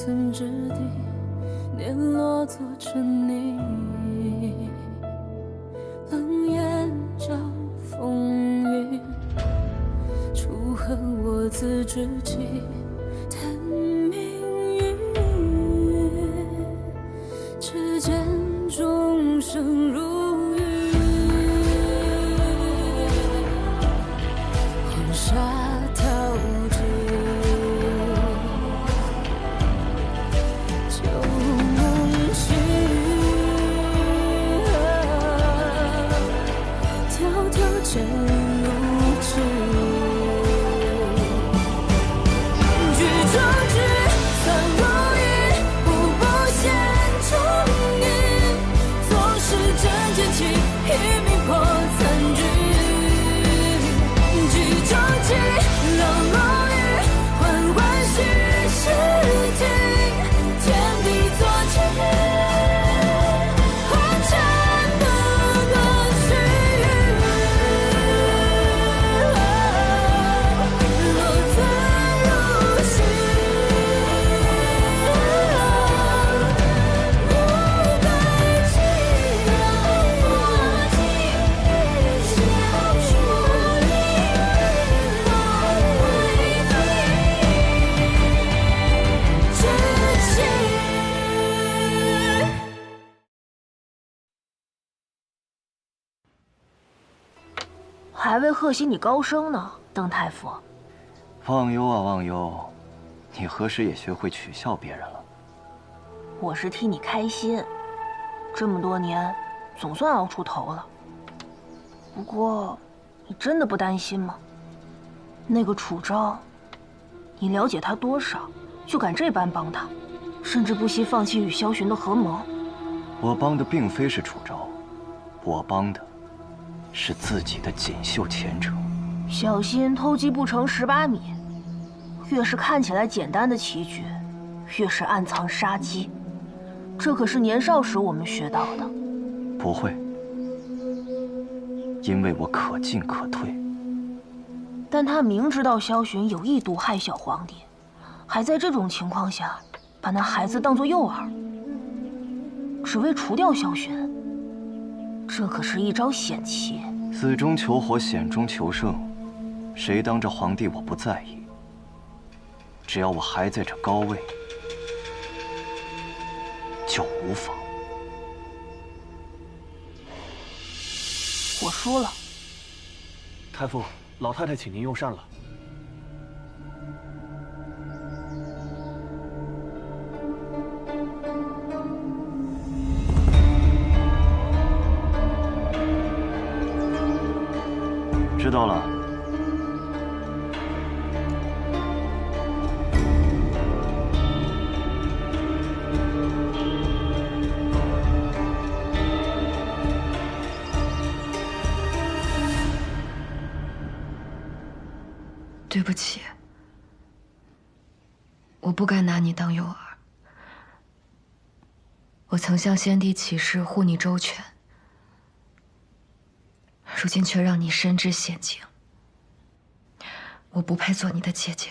寸之地，碾落做成泥。冷眼照风雨，楚河我自知己。叹命运，只见众生如雨，黄沙淘尽。 剑如纸，举壮志，算如意，步步险中意，纵使真剑气，一命破残局。举壮志，冷落雨，缓缓虚实境，天地作棋。 还未贺喜你高升呢，邓太傅。忘忧啊忘忧，你何时也学会取笑别人了？我是替你开心，这么多年，总算熬出头了。不过，你真的不担心吗？那个楚昭，你了解他多少，就敢这般帮他，甚至不惜放弃与萧寻的合谋？我帮的并非是楚昭，我帮的。 是自己的锦绣前程。小心偷鸡不成蚀把米。越是看起来简单的棋局，越是暗藏杀机。这可是年少时我们学到的。不会，因为我可进可退。但他明知道萧寻有意毒害小皇帝，还在这种情况下把那孩子当作诱饵，只为除掉萧寻。 这可是一招险棋，死中求活，险中求胜，谁当着皇帝我不在意。只要我还在这高位，就无妨。我输了。太傅，老太太请您用膳了。 知道了。对不起，我不该拿你当诱饵。我曾向先帝起誓护你周全。 如今却让你深知险境，我不配做你的姐姐。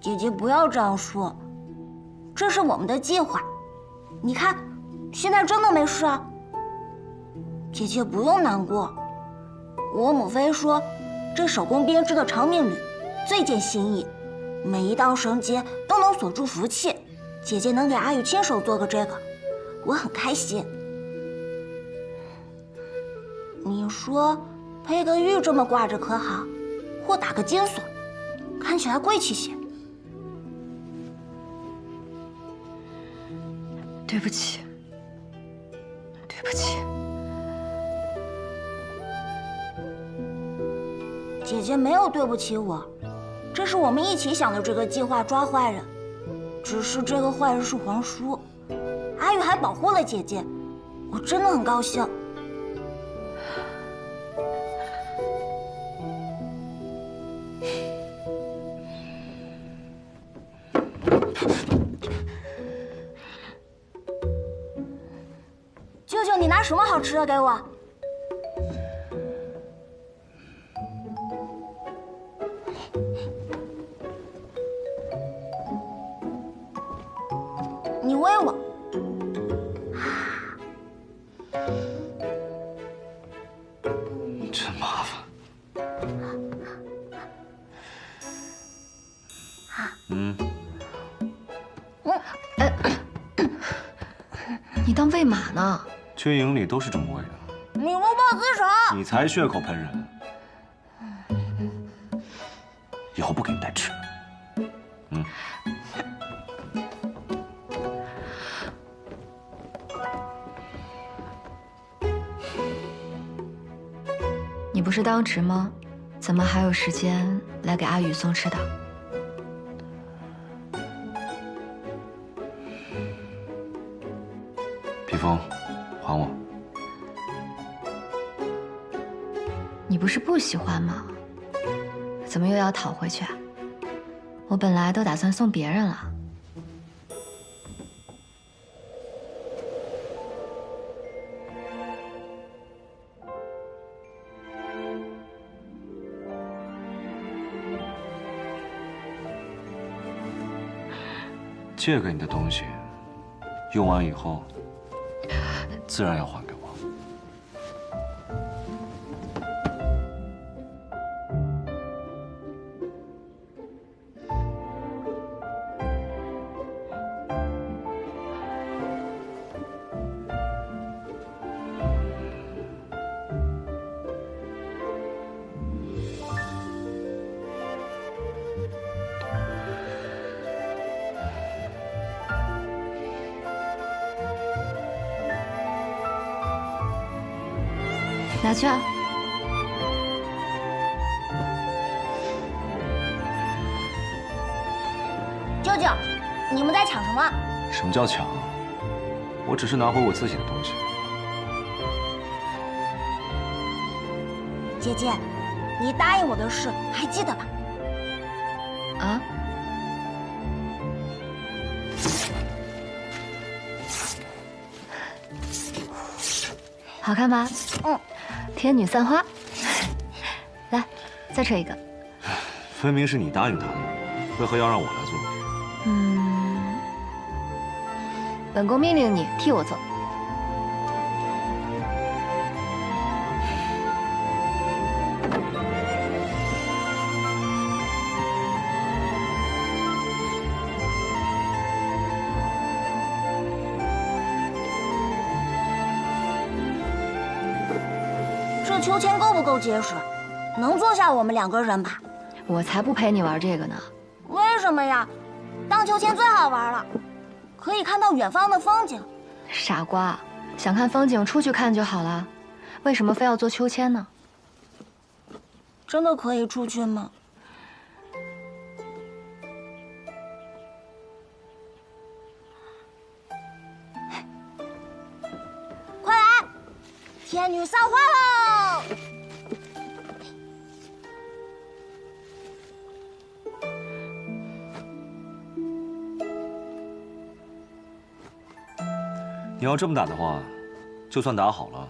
姐姐不要这样说，这是我们的计划。你看，现在真的没事啊。姐姐不用难过，我母妃说，这手工编织的长命缕最见心意，每一道绳结都能锁住福气。姐姐能给阿玉亲手做个这个，我很开心。 你说配个玉这么挂着可好？或打个金锁，看起来贵气些。对不起，对不起。姐姐没有对不起我，这是我们一起想的这个计划抓坏人。只是这个坏人是皇叔，阿玉还保护了姐姐，我真的很高兴。 舅舅，你拿什么好吃的给我？威我。真麻烦。你当喂马呢？军营里都是这么喂的。你不报自首！你才血口喷人，以后不给你带吃。你不是当值吗？怎么还有时间来给阿宇送吃的？披风，还我。你不是不喜欢吗？怎么又要讨回去啊？我本来都打算送别人了。借给你的东西，用完以后，自然要还给我。拿去啊！舅舅，你们在抢什么？什么叫抢？我只是拿回我自己的东西。姐姐，你答应我的事还记得吧？啊？好看吧？嗯。天女散花。来，再吹一个。分明是你答应他的，为何要让我来做？本宫命令你替我做。这秋千够不够结实？能坐下我们2个人吧？我才不陪你玩这个呢。为什么呀？荡秋千最好玩了，可以看到远方的风景。傻瓜，想看风景出去看就好了，为什么非要坐秋千呢？真的可以出去吗？快来，天女散花喽！你要这么打的话，就算打好了，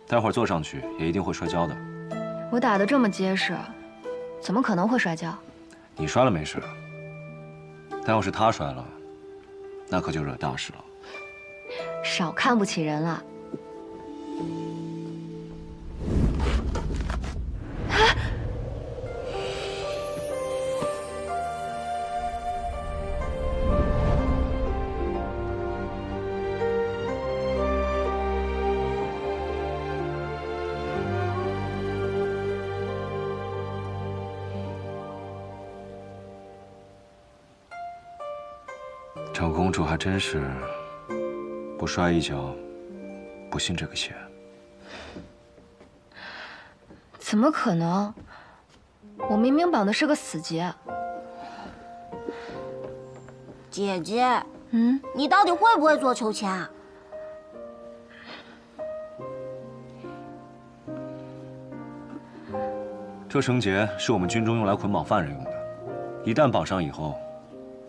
待会儿坐上去也一定会摔跤的。我打得这么结实，怎么可能会摔跤？你摔了没事，但要是他摔了，那可就惹大事了。少看不起人了。长公主还真是不摔一跤，不信这个邪。怎么可能？我明明绑的是个死结。姐姐，你到底会不会坐秋千啊？这绳结是我们军中用来捆绑犯人用的，一旦绑上以后，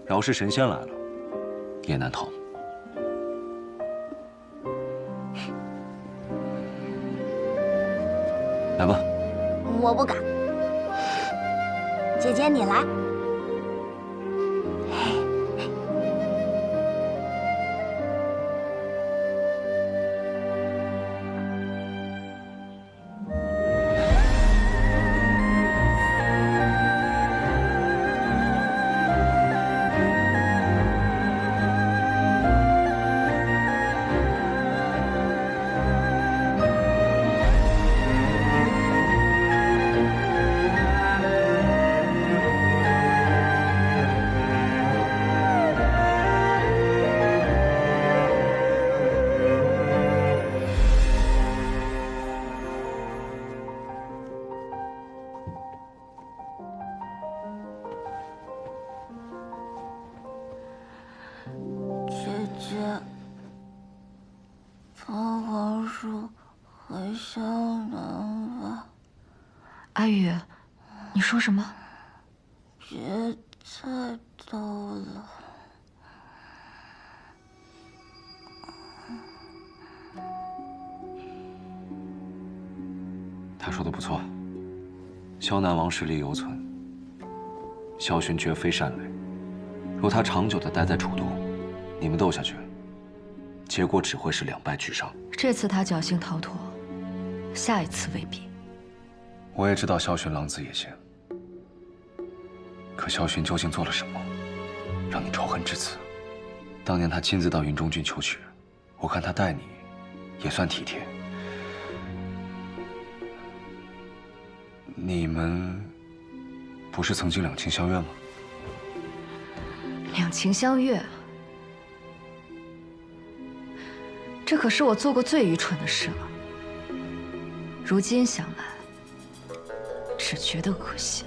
饶是神仙来了，也难逃。来吧。我不敢。姐姐，你来。叔回萧南吧。阿宇，你说什么？别再逗了。他说的不错，萧南王实力犹存，萧薰绝非善类。若他长久地待在楚都，你们斗下去，结果只会是两败俱伤。这次他侥幸逃脱，下一次未必。我也知道萧薰狼子野心，可萧薰究竟做了什么，让你仇恨至此？当年他亲自到云中郡求娶，我看他待你也算体贴。你们不是曾经两情相悦吗？两情相悦，这可是我做过最愚蠢的事了。如今想来，只觉得恶心。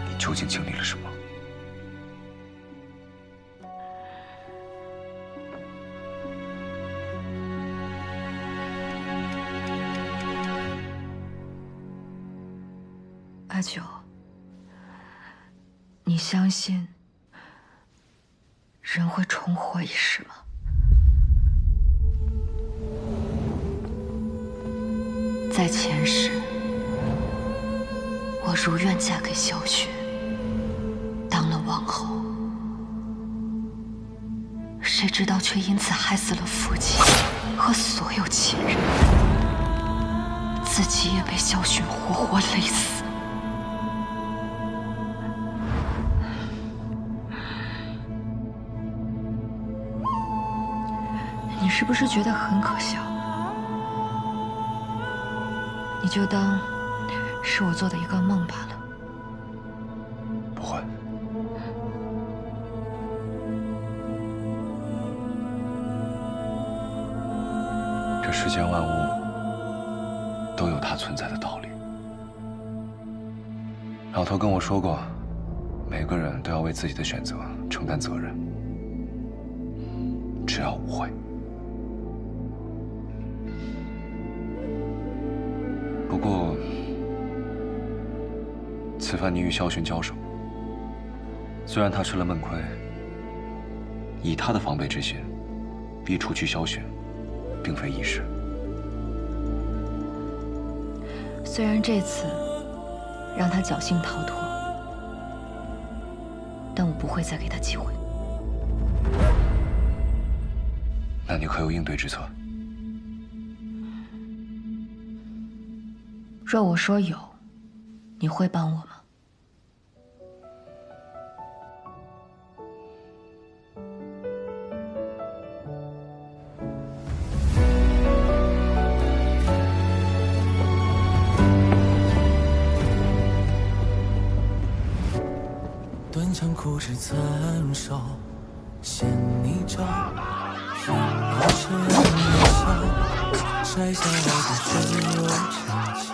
你究竟经历了什么？阿九，你相信人会重活一世吗？在前世，我如愿嫁给萧薰，当了王后，谁知道却因此害死了父亲和所有亲人，自己也被萧薰活活勒死。你是不是觉得很可笑？你就当是我做的一个梦罢了。不会。这世间万物都有它存在的道理。老头跟我说过，每个人都要为自己的选择承担责任，只要无悔。不过，此番你与萧薰交手，虽然他吃了闷亏，以他的防备之心，逼除去萧薰，并非易事。虽然这次让他侥幸逃脱，但我不会再给他机会。那你可有应对之策？若我说有，你会帮我吗？断肠苦枝残手，衔泥沼，凭一身微笑，摘下来的水又悄悄。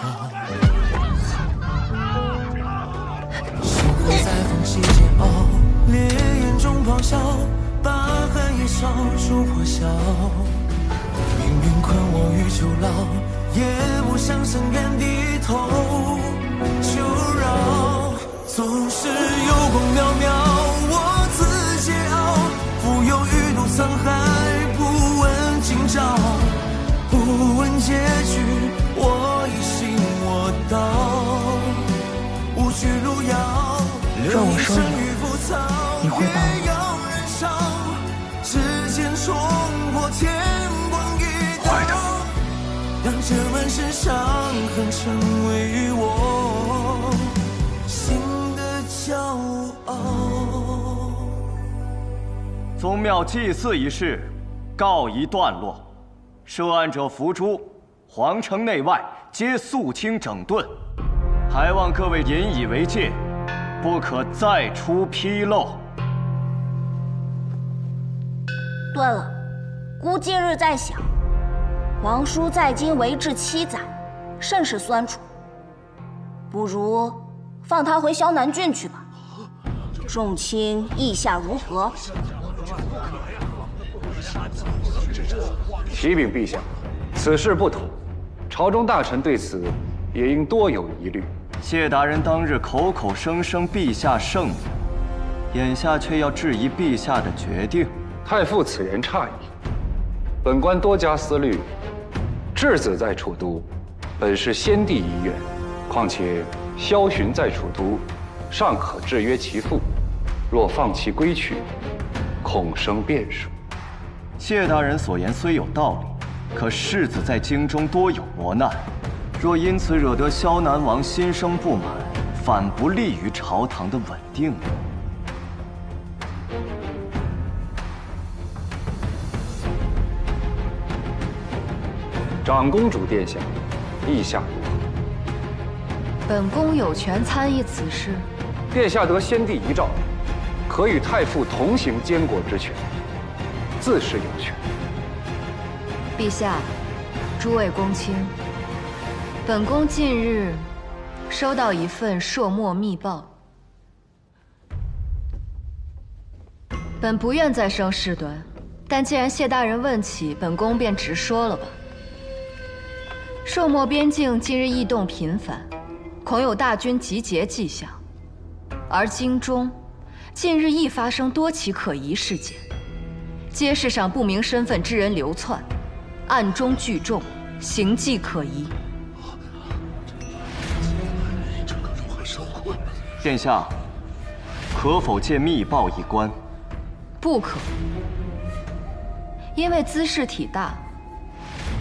星河在缝隙间熬，烈焰中咆哮，把寒夜烧出破晓。命运困我于囚牢，也不向深渊低头。求饶，总是有光渺渺，我自桀骜，浮游于渡沧海，不问今朝，不问结局，我一心我道，无需路遥。若我说有，你会帮我？指尖冲破天光一道，让这满身伤痕成为我心的骄傲。宗庙祭祀仪式告一段落，涉案者伏诛，皇城内外皆肃清整顿，还望各位引以为戒，不可再出纰漏。对了，孤今日在想，王叔在京为治7载，甚是酸楚，不如放他回萧南郡去吧。众卿意下如何？启禀陛下，此事不妥，朝中大臣对此也应多有疑虑。谢大人当日口口声声陛下圣明，眼下却要质疑陛下的决定。太傅此言差矣，本官多加思虑，质子在楚都，本是先帝遗愿，况且萧巡在楚都，尚可制约其父，若放其归去，恐生变数。谢大人所言虽有道理，可世子在京中多有磨难，若因此惹得萧南王心生不满，反不利于朝堂的稳定。长公主殿下，意下如何？本宫有权参议此事。殿下得先帝遗诏，可与太傅同行监国之权，自是有权。陛下，诸位公卿，本宫近日收到一份朔漠密报，本不愿再生事端，但既然谢大人问起，本宫便直说了吧。朔漠边境近日异动频繁，恐有大军集结迹象，而京中近日亦发生多起可疑事件，街市上不明身份之人流窜，暗中聚众，行迹可疑。殿下，可否借密报一观？不可，因为兹事体大，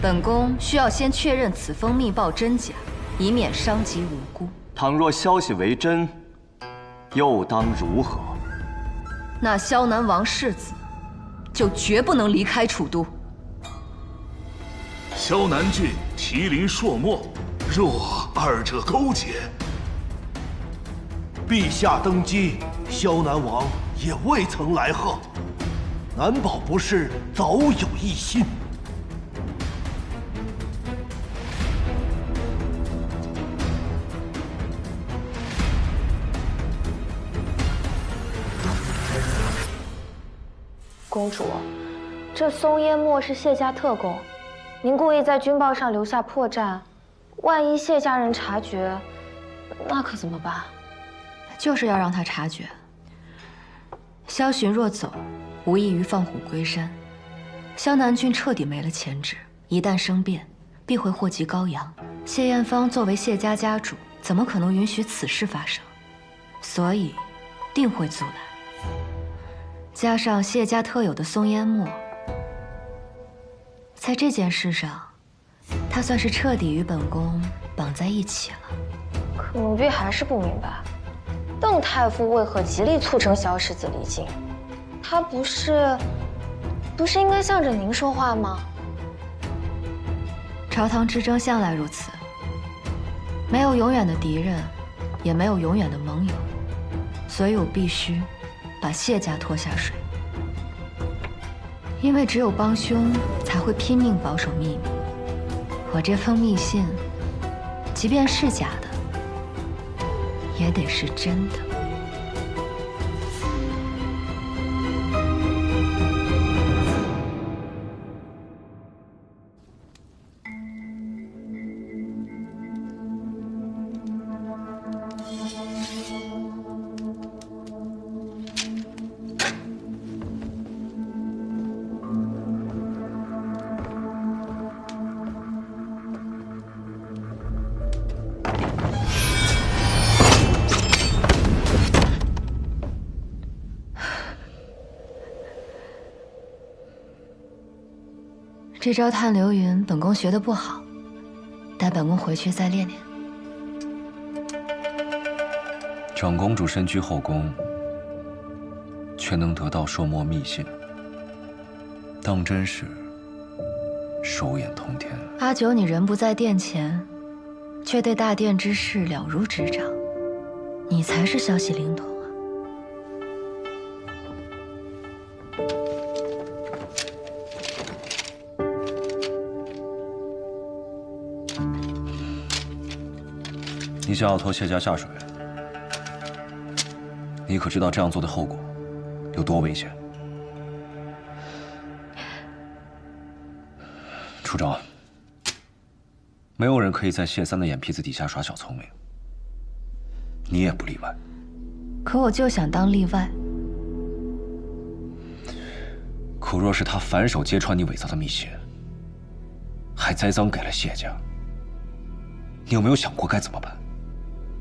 本宫需要先确认此封密报真假，以免伤及无辜。倘若消息为真，又当如何？那萧南王世子就绝不能离开楚都。萧南郡毗邻朔漠，若二者勾结，陛下登基，萧南王也未曾来贺，难保不是早有异心。公主，这松烟墨是谢家特供，您故意在军报上留下破绽，万一谢家人察觉，那可怎么办？就是要让他察觉。萧巡若走，无异于放虎归山。萧南郡彻底没了潜质，一旦生变，必会祸及高阳。谢艳芳作为谢家家主，怎么可能允许此事发生？所以，定会阻拦。加上谢家特有的松烟墨，在这件事上，他算是彻底与本宫绑在一起了。可奴婢还是不明白，邓太傅为何极力促成萧世子离京？他不是应该向着您说话吗？朝堂之争向来如此，没有永远的敌人，也没有永远的盟友，所以我必须把谢家拖下水，因为只有帮凶才会拼命保守秘密。我这封密信，即便是假的，也得是真的。这招探流云，本宫学得不好，待本宫回去再练练。长公主身居后宫，却能得到朔漠密信，当真是手眼通天。阿九，你人不在殿前，却对大殿之事了如指掌，你才是消息灵通。你想要拖谢家下水，你你可知道这样做的后果有多危险？楚昭，没有人可以在谢三的眼皮子底下耍小聪明，你也不例外。可我就想当例外。可若是他反手揭穿你伪造的密信，还栽赃给了谢家，你有没有想过该怎么办？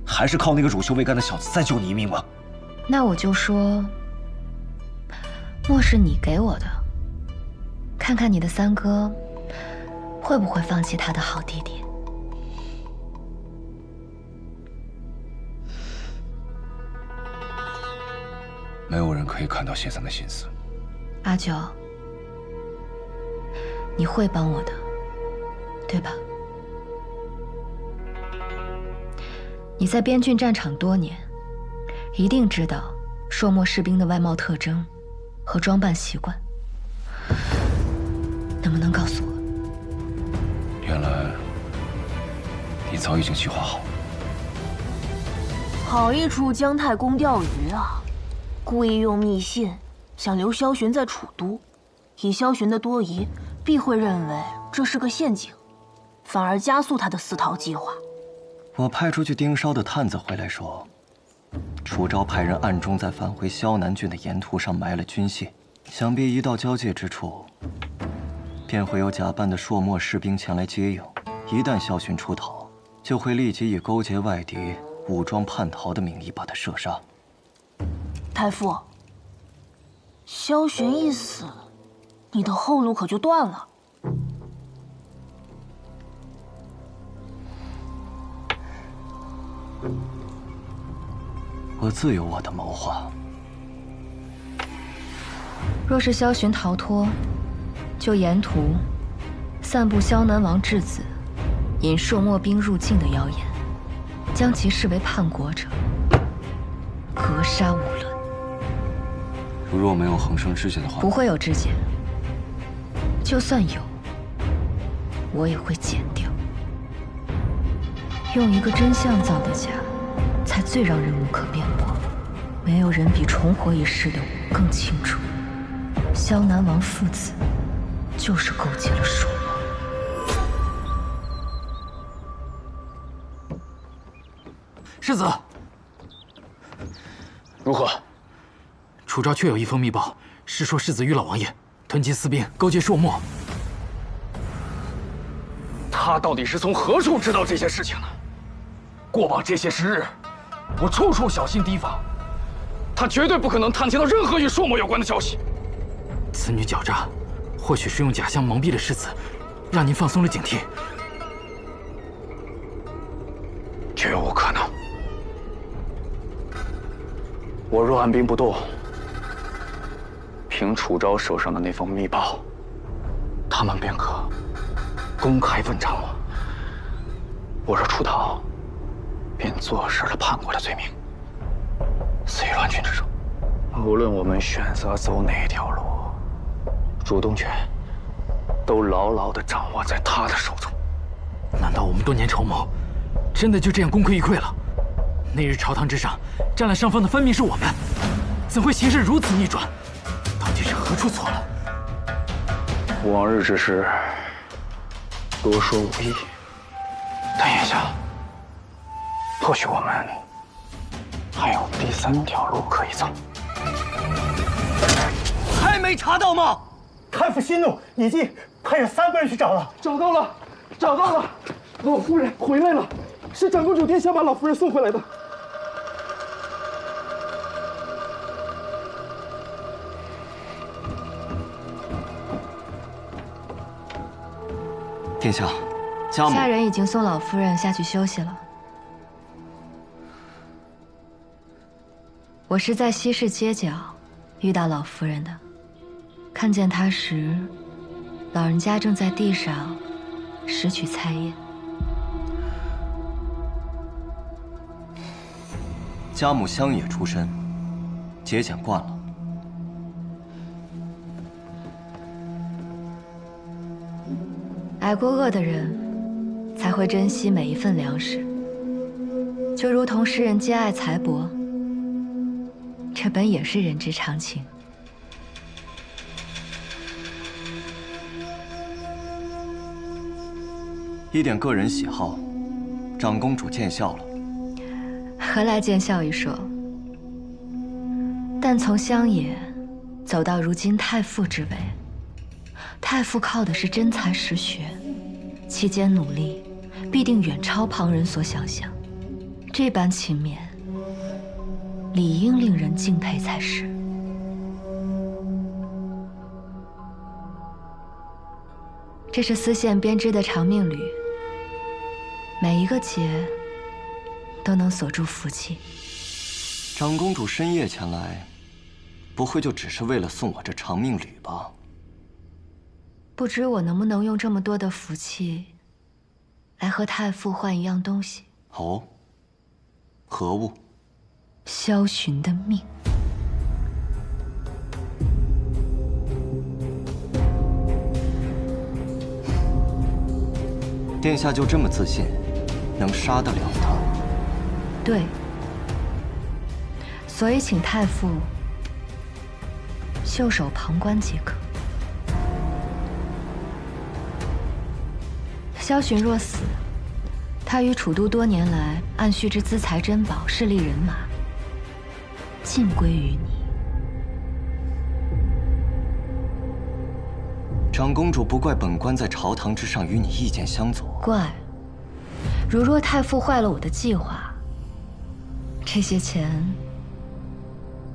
还是靠那个乳臭未干的小子再救你一命吗？那我就说，莫是你给我的，看看你的三哥会不会放弃他的好弟弟。没有人可以看到谢三的心思。阿九，你会帮我的，对吧？你在边郡战场多年，一定知道朔漠士兵的外貌特征和装扮习惯，能不能告诉我？原来你早已经计划好了。好一出姜太公钓鱼啊！故意用密信，想留萧玄在楚都，以萧玄的多疑，必会认为这是个陷阱，反而加速他的私逃计划。我派出去盯梢的探子回来说，楚昭派人暗中在返回萧南郡的沿途上埋了军械，想必一到交界之处，便会有假扮的朔漠士兵前来接应。一旦萧玄出逃，就会立即以勾结外敌、武装叛逃的名义把他射杀。太傅，萧玄一死，你的后路可就断了。我自有我的谋划。若是萧玄逃脱，就沿途散布萧南王质子引朔漠兵入境的谣言，将其视为叛国者，格杀勿论。如若没有横生枝节的话，不会有枝节。就算有，我也会剪掉。用一个真相造的假，才最让人无可辩驳。没有人比重活一世的我更清楚，萧南王父子就是勾结了朔漠。世子，如何？楚昭确有一封密报，是说世子与老王爷囤积私兵，勾结朔漠。他到底是从何处知道这些事情呢？过往这些时日，我处处小心提防，他绝对不可能探听到任何与朔漠有关的消息。此女狡诈，或许是用假象蒙蔽了世子，让您放松了警惕。绝无可能。我若按兵不动，凭楚昭手上的那封密报，他们便可公开问斩我。我若出逃，便坐实了叛国的罪名，死于乱军之中。无论我们选择走哪条路，主动权都牢牢地掌握在他的手中。难道我们多年筹谋，真的就这样功亏一篑了？那日朝堂之上，占了上风的分明是我们，怎会形势如此逆转？到底是何处错了？往日之事，多说无益。但眼下，或许我们还有第三条路可以走。还没查到吗？太傅息怒，已经派人3个人去找了。找到了，老夫人回来了，是长公主殿下把老夫人送回来的。殿下，家母。下人已经送老夫人下去休息了。我是在西市街角遇到老夫人的，看见她时，老人家正在地上拾取菜叶。家母乡野出身，节俭惯了。挨过饿的人，才会珍惜每一份粮食。就如同诗人兼爱财帛，这本也是人之常情。一点个人喜好，长公主见笑了。何来见笑一说？但从乡野走到如今太傅之位，太傅靠的是真才实学，期间努力，必定远超旁人所想象。这般勤勉，理应令人敬佩才是。这是丝线编织的长命缕，每一个结都能锁住福气。长公主深夜前来，不会就只是为了送我这长命缕吧？不知我能不能用这么多的福气，来和太傅换一样东西？哦，何物？萧寻的命。殿下就这么自信，能杀得了他？对，所以请太傅袖手旁观即可。萧寻若死，他于楚都多年来暗蓄之资财珍宝、势力人马，尽归于你。长公主不怪本官在朝堂之上与你意见相左。怪，如若太傅坏了我的计划，这些钱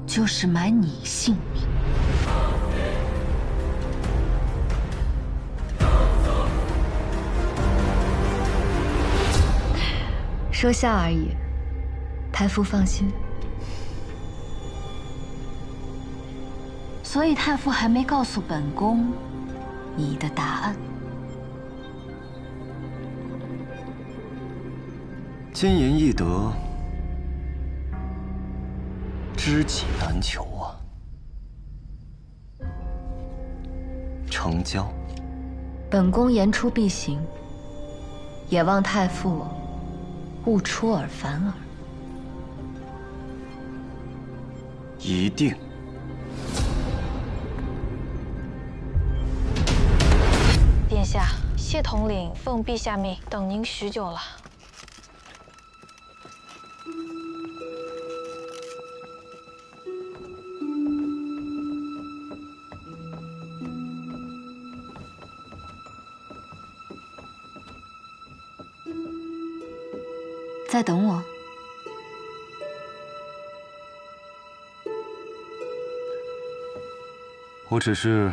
就是买你性命。说笑而已，太傅放心。所以太傅还没告诉本宫你的答案。金银易得，知己难求啊。成交。本宫言出必行，也望太傅勿出尔反尔。一定。殿下，谢统领奉陛下命等您许久了。在等我。我只是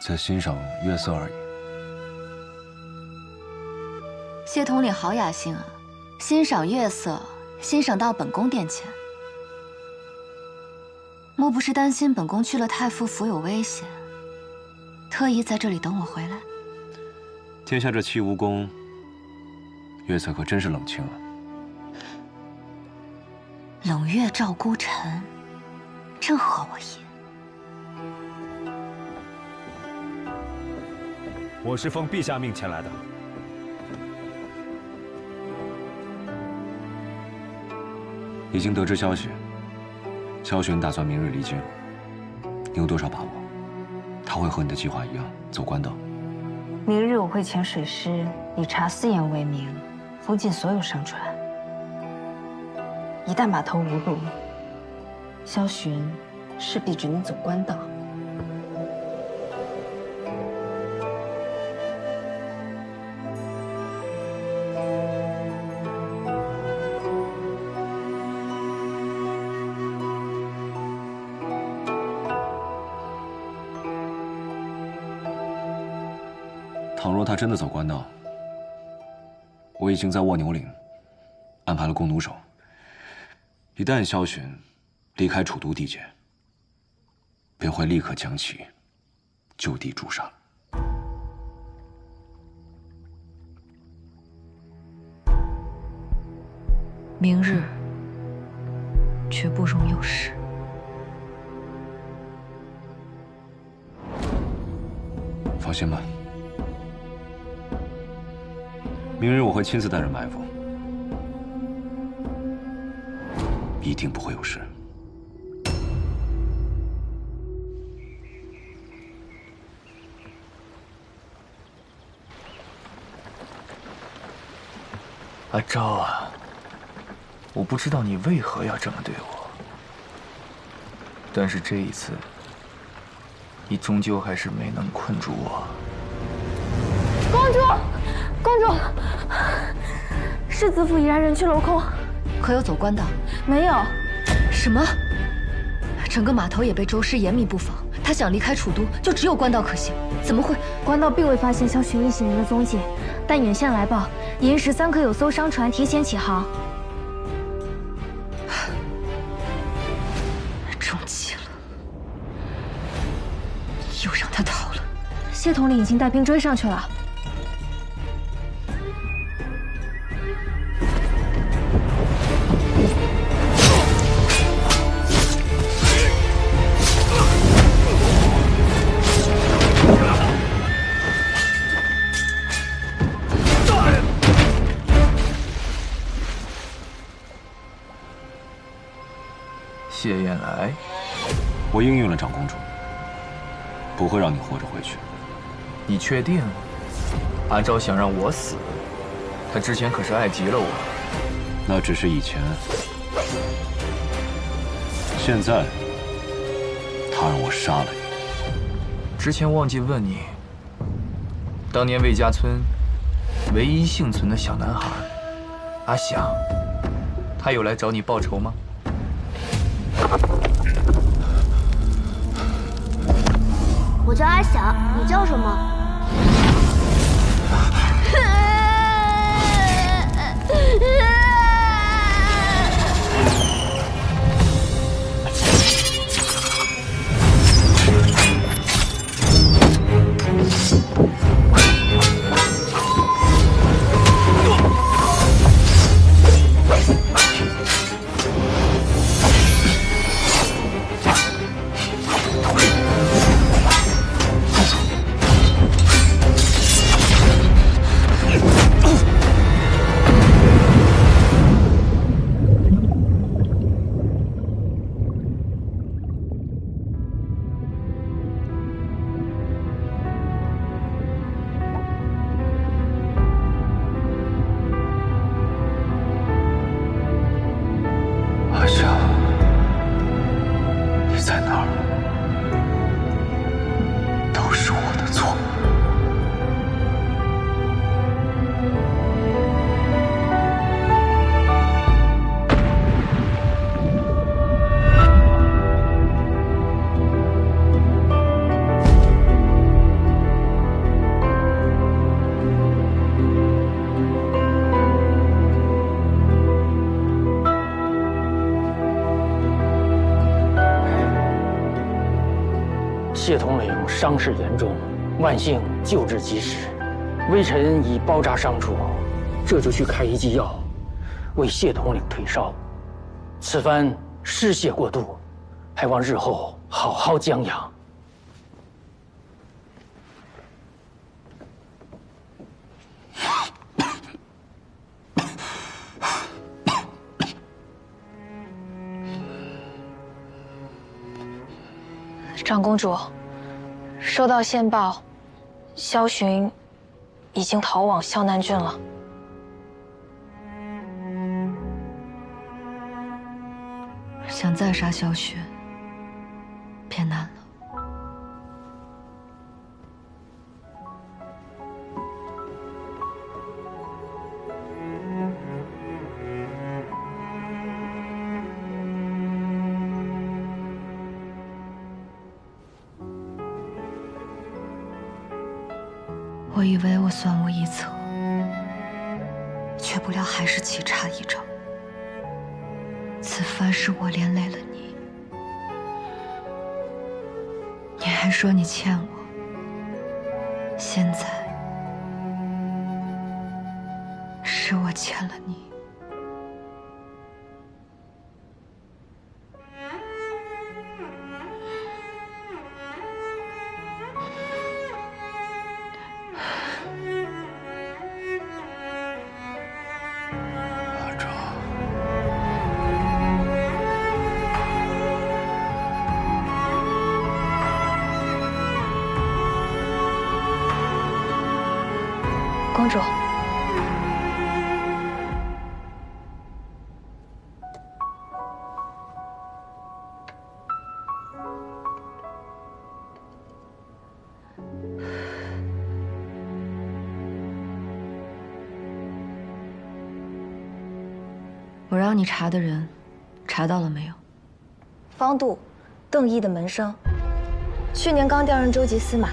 在欣赏月色而已。谢统领好雅兴啊，欣赏月色，欣赏到本宫殿前。莫不是担心本宫去了太傅府有危险，特意在这里等我回来？天下这七无宫，月色可真是冷清了。冷月照孤尘，正合我意。我是奉陛下命前来的。已经得知消息，萧寻打算明日离京。你有多少把握？他会和你的计划一样走官道？明日我会遣水师以查私盐为名，封禁所有商船。一旦码头无路，萧寻势必只能走官道。倘若他真的走官道，我已经在卧牛岭安排了弓弩手。一旦萧寻离开楚都地界，便会立刻将其就地诛杀。明日绝不容有失。放心吧，明日我会亲自带人埋伏。一定不会有事。阿昭啊，我不知道你为何要这么对我，但是这一次，你终究还是没能困住我。公主，公主，世子府已然人去楼空，可有走官道？没有。什么？整个码头也被周氏严密布防，他想离开楚都，就只有官道可行，怎么会？官道并未发现萧寻一行人的踪迹，但远县来报，寅时3刻有艘商船提前起航。中计了，又让他逃了。谢统领已经带兵追上去了。谢燕来，我应允了长公主，不会让你活着回去。你确定？阿昭想让我死，他之前可是爱极了我。那只是以前，现在他让我杀了你。之前忘记问你，当年魏家村唯一幸存的小男孩阿祥，他有来找你报仇吗？我叫阿祥，你叫什么？阿祥，你在哪儿？都是我的错。谢统领伤势严重，万幸救治及时。微臣已包扎伤处，这就去开一剂药，为谢统领退烧。此番失血过度，还望日后好好将养。长公主，收到线报，萧寻已经逃往萧南郡了。想再杀萧寻，偏难了。我以为我算无一策，却不料还是棋差一招。此番是我连累了你，你还说你欠我，现在是我欠了你。帮助。我让你查的人，查到了没有？方度，邓毅的门生，去年刚调任州级司马，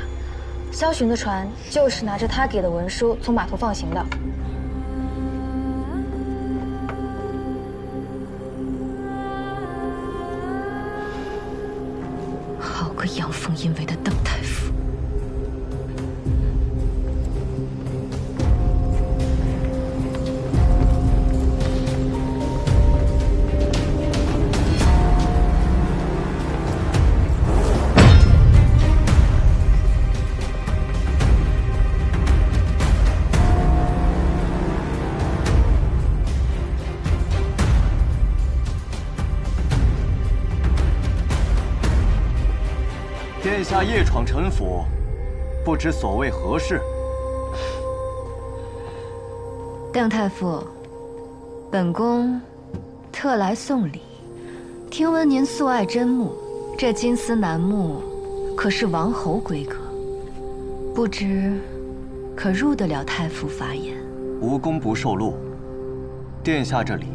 萧巡的船就是拿着他给的文书从码头放行的。好个阳奉阴违的邓太傅！殿下夜闯臣府，不知所谓何事？邓太傅，本宫特来送礼。听闻您素爱珍木，这金丝楠木可是王侯规格，不知可入得了太傅法眼？无功不受禄，殿下这礼，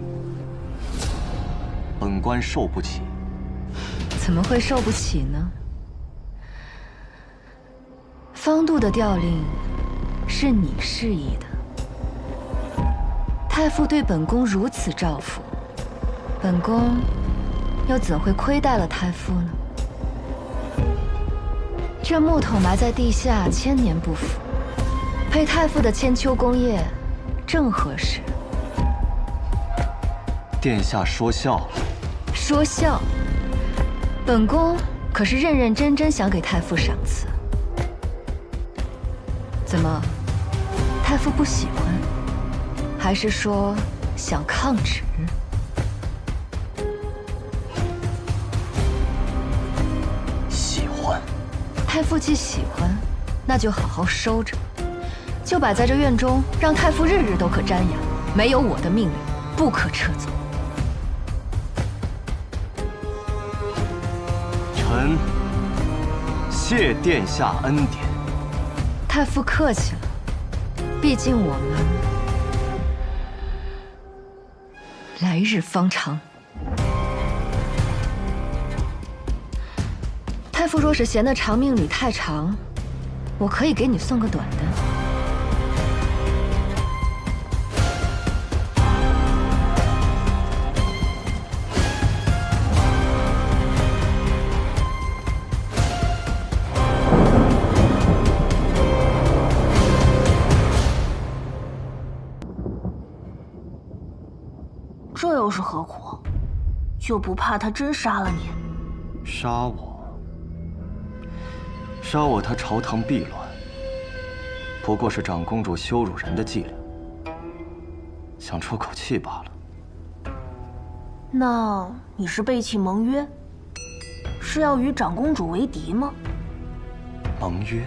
本官受不起。怎么会受不起呢？方度的调令是你示意的，太傅对本宫如此照拂，本宫又怎会亏待了太傅呢？这木头埋在地下千年不腐，配太傅的千秋功业，正合适。殿下说笑。说笑？本宫可是认认真真想给太傅赏赐。怎么，太傅不喜欢，还是说想抗旨？喜欢。太傅既喜欢，那就好好收着，就摆在这院中，让太傅日日都可瞻仰。没有我的命令，不可撤走。臣谢殿下恩典。太傅客气了，毕竟我们来日方长。太傅若是嫌那长命旅太长，我可以给你送个短的。这又是何苦？就不怕他真杀了你？杀我？杀我，他朝堂避乱，不过是长公主羞辱人的伎俩，想出口气罢了。那你是背弃盟约？是要与长公主为敌吗？盟约？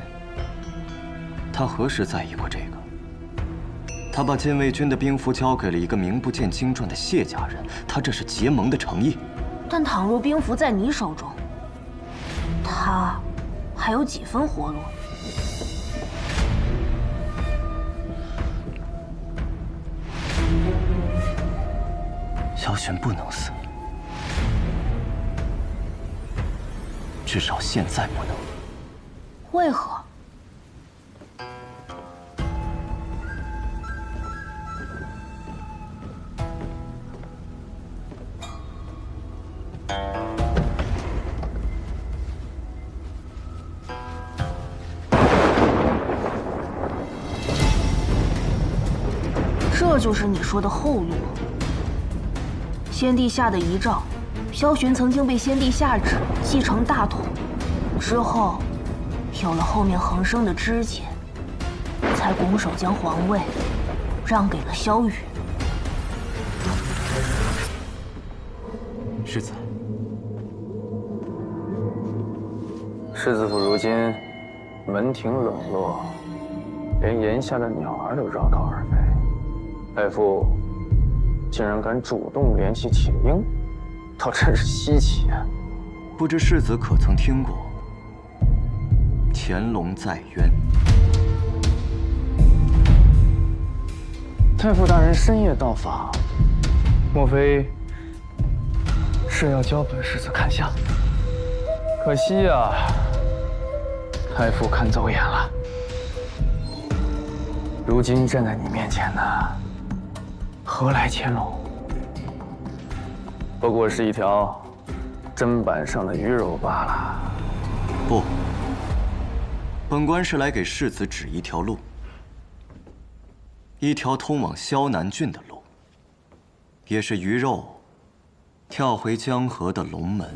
他何时在意过这个？他把禁卫军的兵符交给了一个名不见经传的谢家人，他这是结盟的诚意。但倘若兵符在你手中，他还有几分活路？萧玄不能死，至少现在不能。为何？这就是你说的后路。先帝下的遗诏，萧玄曾经被先帝下旨继承大统，之后有了后面横生的枝节，才拱手将皇位让给了萧雨。世子，世子府如今门庭冷落，连檐下的鸟儿都绕道而飞。太傅竟然敢主动联系铁鹰，倒真是稀奇啊！不知世子可曾听过潜龙在渊？太傅大人深夜到访，莫非是要教本世子看相？可惜啊，太傅看走眼了。如今站在你面前的，何来潜龙？不过是一条砧板上的鱼肉罢了。不，本官是来给世子指一条路，一条通往萧南郡的路，也是鱼肉跳回江河的龙门。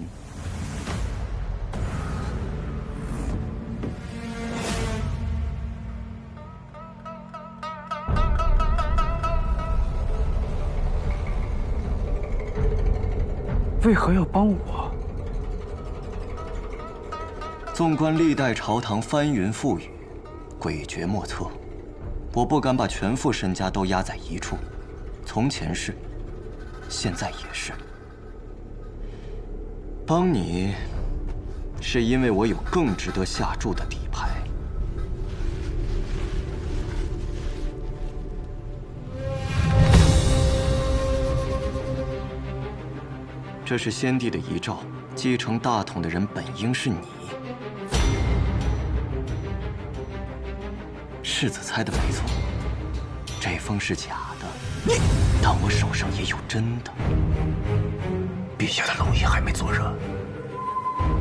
为何要帮我？纵观历代朝堂翻云覆雨，诡谲莫测，我不敢把全副身家都压在一处。从前是，现在也是。帮你，是因为我有更值得下注的底牌。这是先帝的遗诏，继承大统的人本应是你。世子猜的没错，这封是假的，但我手上也有真的。陛下的龙椅还没坐热，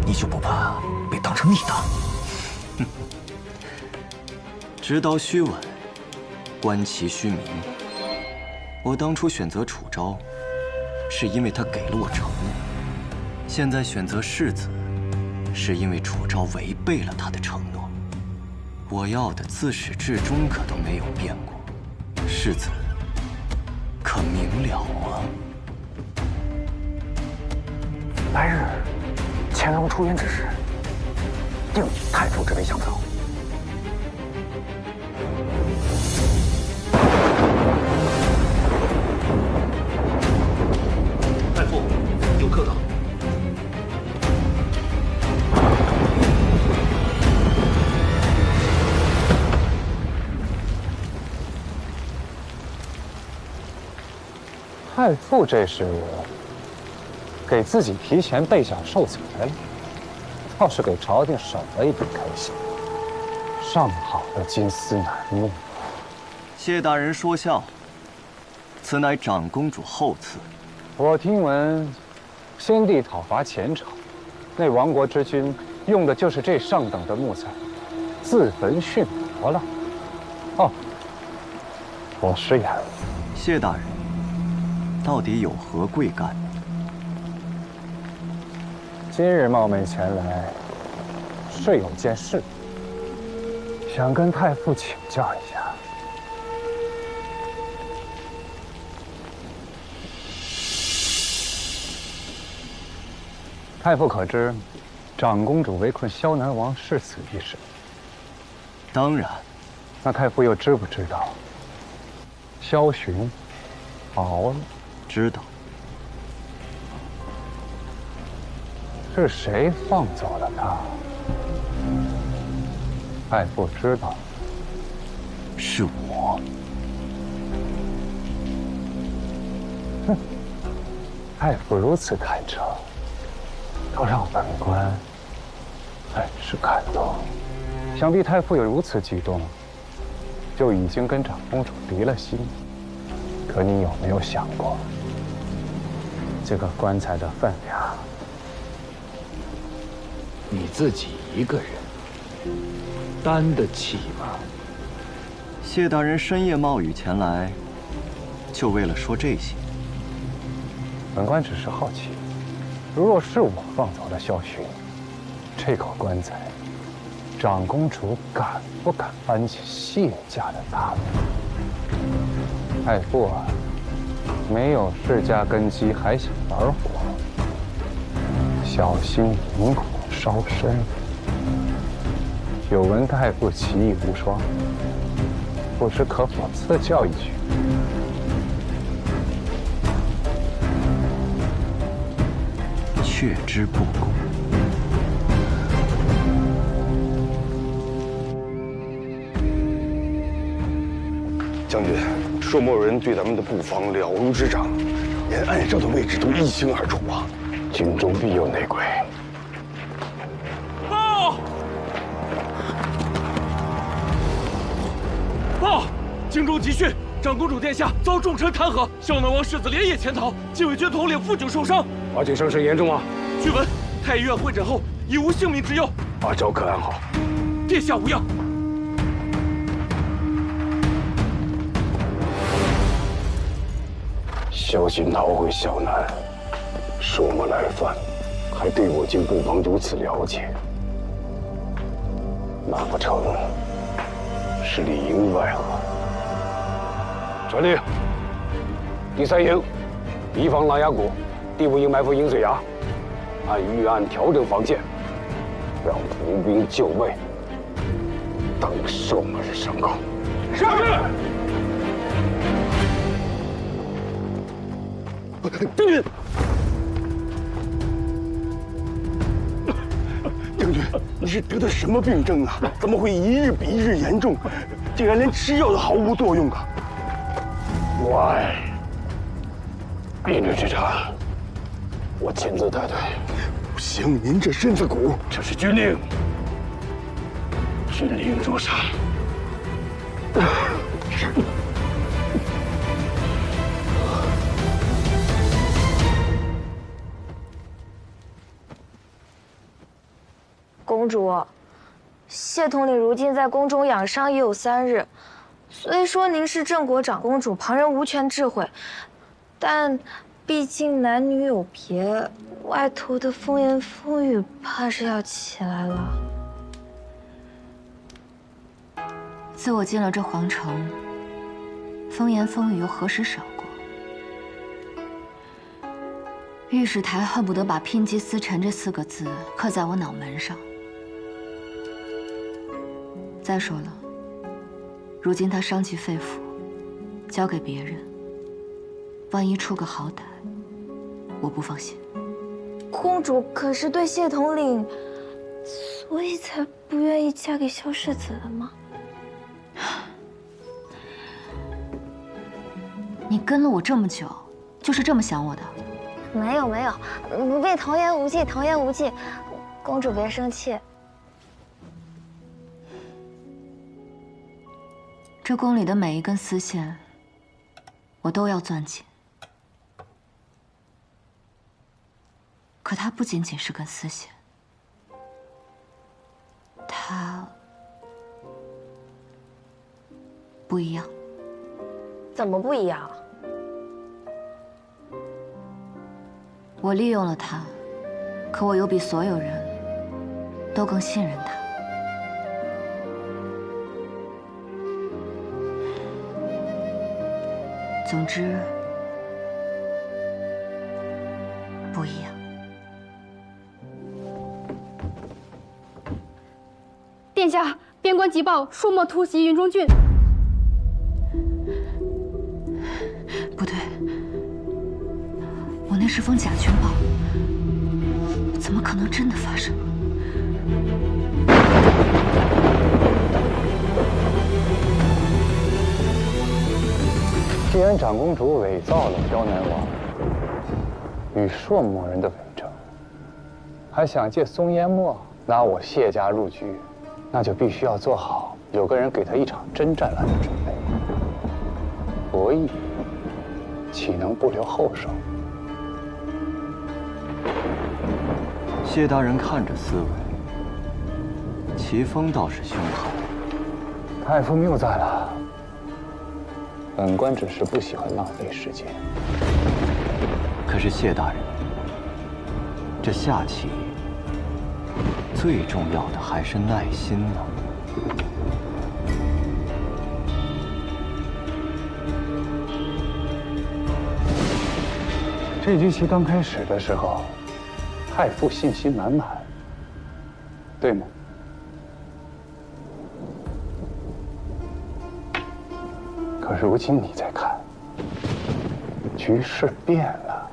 你就不怕被当成逆当？哼！直刀须稳，观其须明。我当初选择楚昭，是因为他给了我承诺；现在选择世子，是因为楚昭违背了他的承诺。我要的自始至终可都没有变过，世子可明了啊？来日潜龙出渊之时，定以太傅之位相赠。太傅，有客到。太傅这是给自己提前备下寿材了，倒是给朝廷省了一笔开销。上好的金丝楠木。谢大人说笑，此乃长公主厚赐。我听闻，先帝讨伐前朝，那亡国之君用的就是这上等的木材，自焚殉国了。哦，我失言了。谢大人，到底有何贵干？今日冒昧前来，是有件事，想跟太傅请教一下。太傅可知，长公主围困萧南王世子一事？当然。那太傅又知不知道？萧寻逃了？知道。是谁放走了他？太傅知道。是我。哼，太傅如此坦诚，倒让本官很是感动。想必太傅有如此举动，就已经跟长公主离了心。可你有没有想过，这个棺材的分量？你自己一个人担得起吗？谢大人深夜冒雨前来，就为了说这些？本官只是好奇，如若是我放走了萧寻，这口棺材，长公主敢不敢搬起谢家的大门？太傅啊，没有世家根基还想玩火，小心引火烧身。久闻太傅棋艺无双，不知可否赐教一句？却之不恭。将军，朔漠人对咱们的布防了如指掌，连暗哨的位置都一清二楚啊！军中必有内鬼。报！报！京中急讯，长公主殿下遭重臣弹劾，萧南王世子连夜潜逃，禁卫军统领傅炯受伤。华景伤势严重吗？据闻太医院会诊后已无性命之忧。阿昭可安好？殿下无恙。萧巡逃回萧南，朔漠来犯，还对我军布防如此了解，难不成是里应外合？传令，第3营移防琅琊谷，第5营埋伏鹰嘴崖，按预案调整防线，让伏兵就位，等朔漠人上钩。是。将军，将军，你是得的什么病症啊？怎么会一日比一日严重，竟然连吃药都毫无作用啊？喂，病人之查，我亲自带队。不行，您这身子骨，这是军令，军令若杀。公主，谢统领如今在宫中养伤已有3日。虽说您是郑国长公主，旁人无权智慧，但毕竟男女有别，外头的风言风语怕是要起来了。自我进了这皇城，风言风语又何时少过？御史台恨不得把牝鸡司晨这4个字刻在我脑门上。再说了，如今他伤及肺腑，交给别人，万一出个好歹，我不放心。公主可是对谢统领，所以才不愿意嫁给萧世子的吗？你跟了我这么久，就是这么想我的？没有没有，奴婢童言无忌，童言无忌。公主别生气。这宫里的每一根丝线，我都要攥紧。可它不仅仅是根丝线，它不一样。怎么不一样？我利用了他，可我又比所有人都更信任他。总之，不一样。殿下，边关急报，朔漠突袭云中郡。不对，我那是封假军报，怎么可能真的发生？既然长公主伪造了萧南王与朔漠人的伪证，还想借松烟墨拿我谢家入局，那就必须要做好有个人给他一场真战乱的准备。博弈岂能不留后手？谢大人看着斯文，齐风倒是凶悍。太傅谬赞了。本官只是不喜欢浪费时间。可是谢大人，这下棋最重要的还是耐心呢。这局棋刚开始的时候，太傅信心满满，对吗？可如今你再看，局势变了。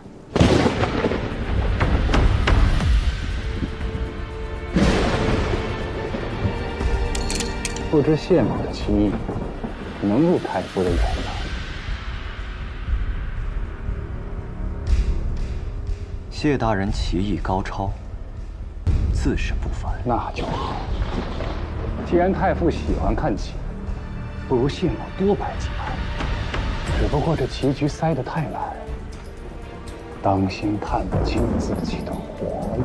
不知谢某的棋艺能入太傅的眼吗？谢大人棋艺高超，自是不凡。那就好。既然太傅喜欢看棋，不如谢某多摆几盘。只不过这棋局塞得太满，当心看不清自己的活路。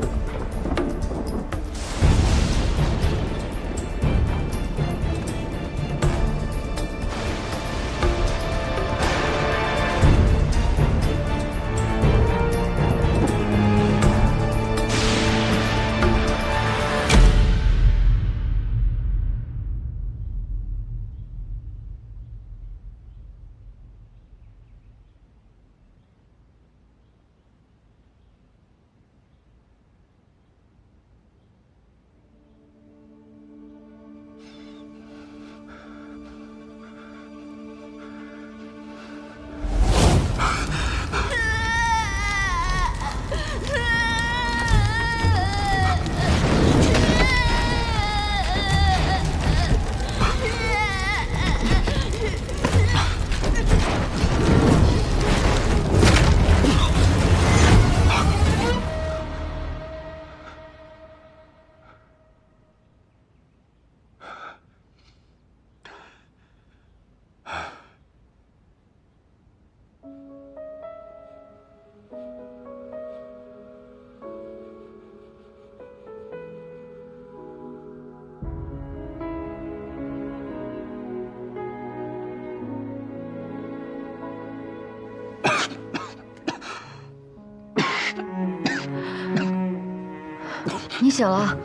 你醒了，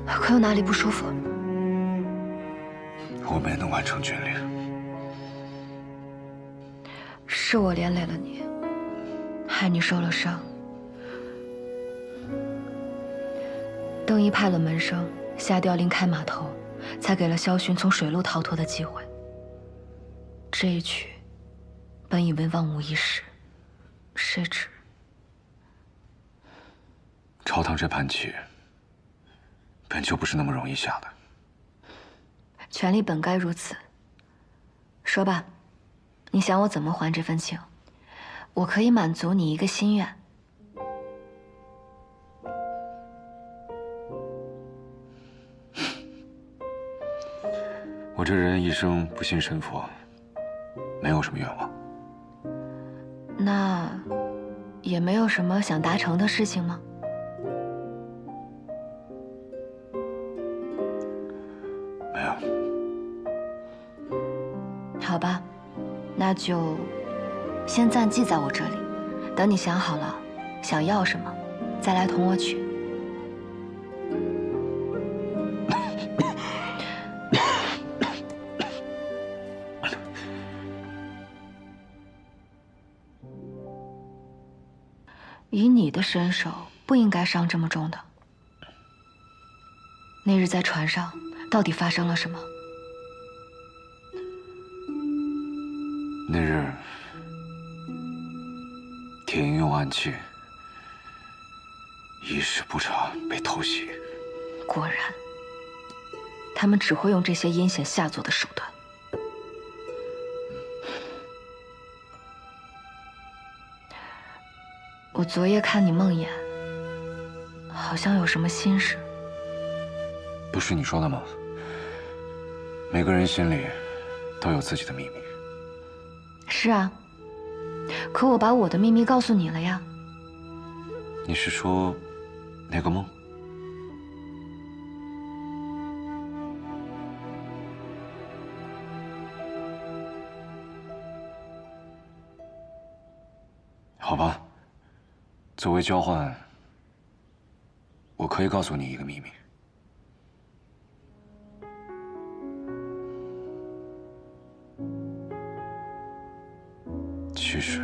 可有哪里不舒服？我没能完成军令，是我连累了你，害你受了伤。邓毅派了门生下调令开码头，才给了萧勋从水路逃脱的机会。这一局本以为万无一失，谁知朝堂这盘棋本就不是那么容易下的。权力本该如此。说吧，你想我怎么还这份情？我可以满足你一个心愿。我这人一生不信神佛，没有什么愿望。那也没有什么想达成的事情吗？没有。好吧，那就先暂记在我这里，等你想好了想要什么，再来同我取。以你的身手，不应该伤这么重的。那日在船上，到底发生了什么？那日，铁鹰用暗器，一时不察被偷袭。果然，他们只会用这些阴险下作的手段。我昨夜看你梦魇，好像有什么心事。不是你说的吗？每个人心里都有自己的秘密。是啊，可我把我的秘密告诉你了呀。你是说那个梦？好吧。作为交换，我可以告诉你一个秘密。其实，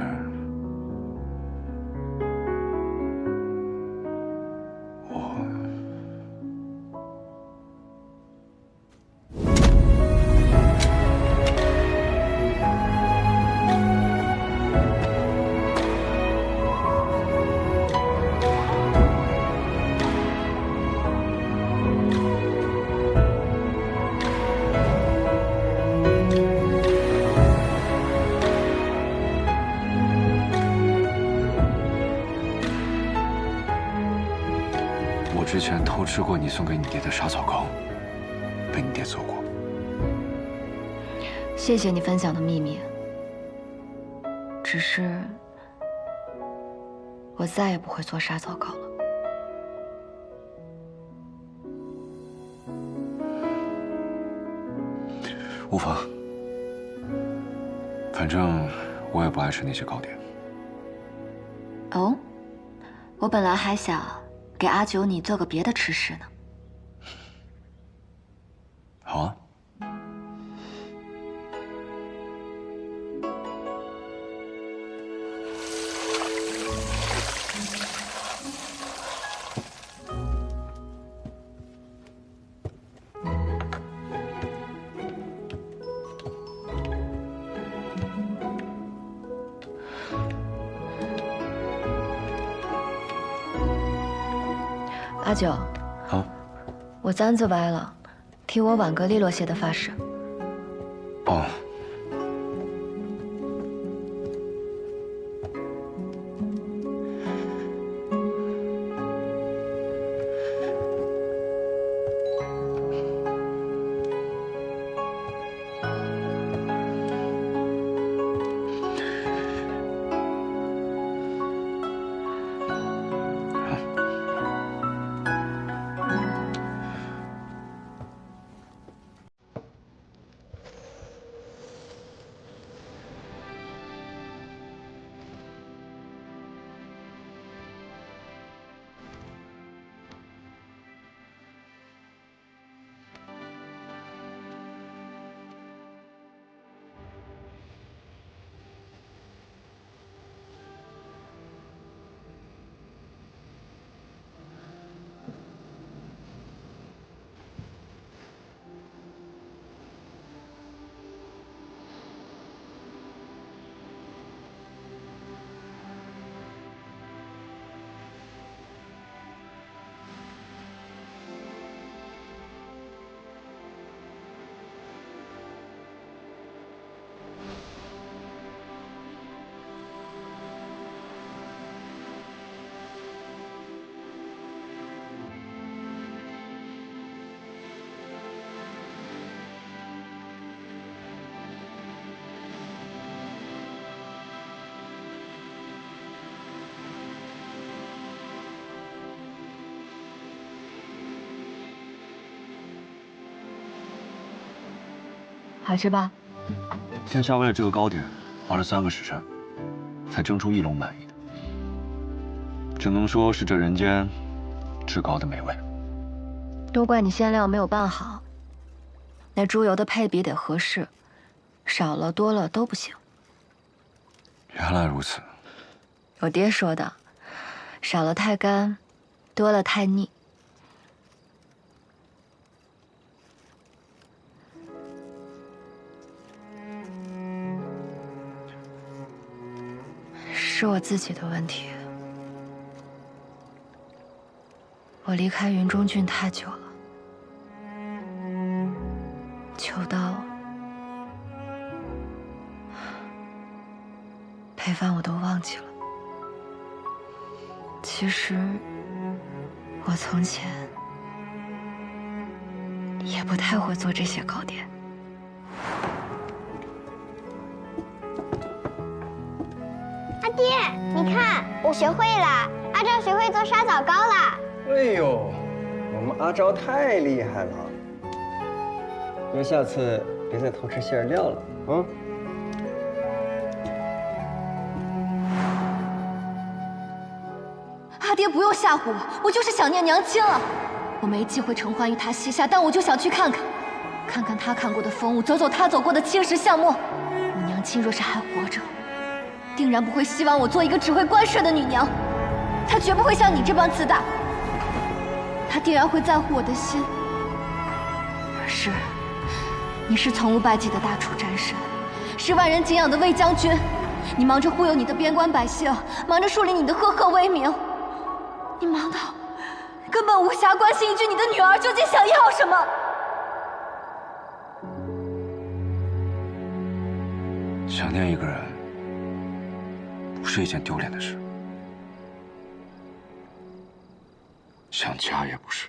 之前偷吃过你送给你爹的沙草糕，被你爹揍过。谢谢你分享的秘密。只是，我再也不会做沙草糕了。无妨，反正我也不爱吃那些糕点。哦，我本来还想给阿九你做个别的吃食呢。好啊。阿九，好，我簪子歪了，替我挽个利落些的发饰。哦。好吃吧？天下为了这个糕点，花了3个时辰，才蒸出1笼满意的，只能说是这人间至高的美味。都怪你馅料没有拌好，那猪油的配比得合适，少了多了都不行。原来如此。我爹说的，少了太干，多了太腻。是我自己的问题。我离开云中郡太久了，久到配饭我都忘记了。其实我从前也不太会做这些糕点。阿爹，你看，我学会了，阿昭学会做沙枣糕了。哎呦，我们阿昭太厉害了！那下次别再偷吃馅料了，啊？阿爹不用吓唬我，我就是想念娘亲了。我没机会承欢于他膝下，但我就想去看看，看看他看过的风物，走走他走过的青石巷陌。我娘亲若是还活着，定然不会希望我做一个只会关税的女娘。她绝不会像你这般自大，她定然会在乎我的心。是，你是从无败绩的大楚战神，是万人敬仰的魏将军。你忙着忽悠你的边关百姓，忙着树立你的赫赫威名，你忙到根本无暇关心一句你的女儿究竟想要什么。想念一个人，不是一件丢脸的事。想家也不是。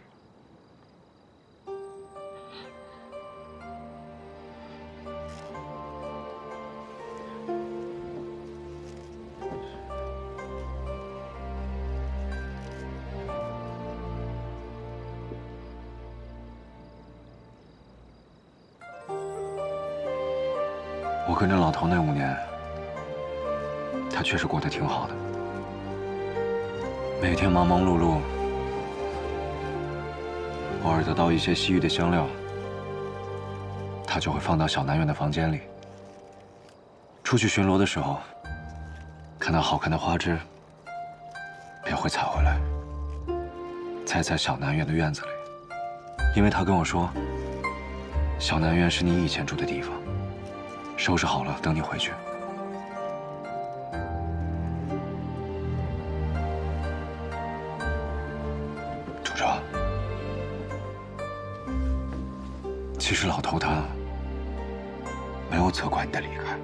我跟着老头那5年，他确实过得挺好的，每天忙忙碌碌，偶尔得到一些西域的香料，他就会放到小南院的房间里。出去巡逻的时候，看到好看的花枝，便会采回来，栽在小南院的院子里。因为他跟我说，小南院是你以前住的地方。收拾好了，等你回去。楚昭，其实老头他没有责怪你的离开，